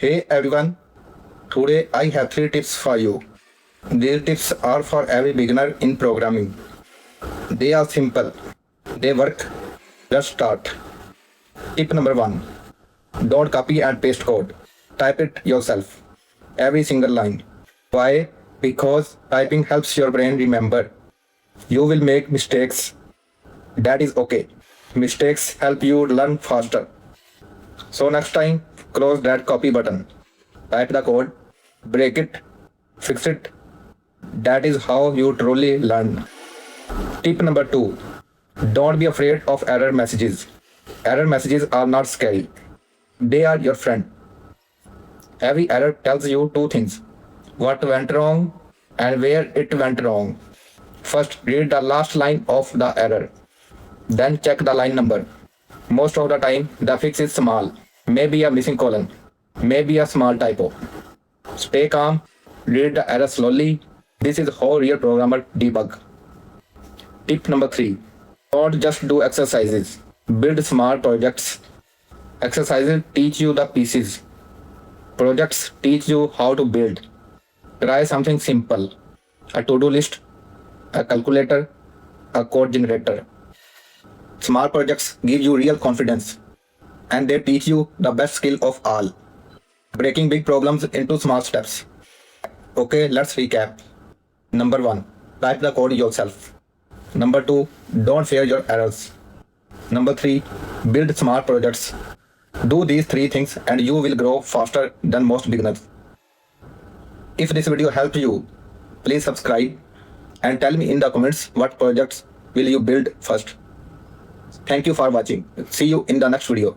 Hey everyone, today I have 3 tips for you. These tips are for every beginner in programming. They are simple, they work. Let's start. Tip number 1. Don't copy and paste code. Type it yourself. Every single line. Why? Because typing helps your brain remember. You will make mistakes. That is okay. Mistakes help you learn faster. So next time, close that copy button. Type the code, break it, fix it. That is how you truly learn. Tip number 2. Don't be afraid of error messages. Error messages are not scary. They are your friend. Every error tells you two things: what went wrong and where it went wrong. First, read the last line of the error. Then check the line number. Most of the time, the fix is small. Maybe a missing colon. Maybe a small typo. Stay calm. Read the error slowly. This is how real programmer debug. Tip number 3. Don't just do exercises. Build small projects. Exercises teach you the pieces. Projects teach you how to build. Try something simple. A to-do list, a calculator, a code generator. Small projects give you real confidence, and they teach you the best skill of all: breaking big problems into small steps. Okay, let's recap. Number 1. Type the code yourself. Number 2. Don't fear your errors. Number 3. Build small projects. Do these 3 things and you will grow faster than most beginners. If this video helped you, please subscribe and tell me in the comments what projects will you build first. Thank you for watching. See you in the next video.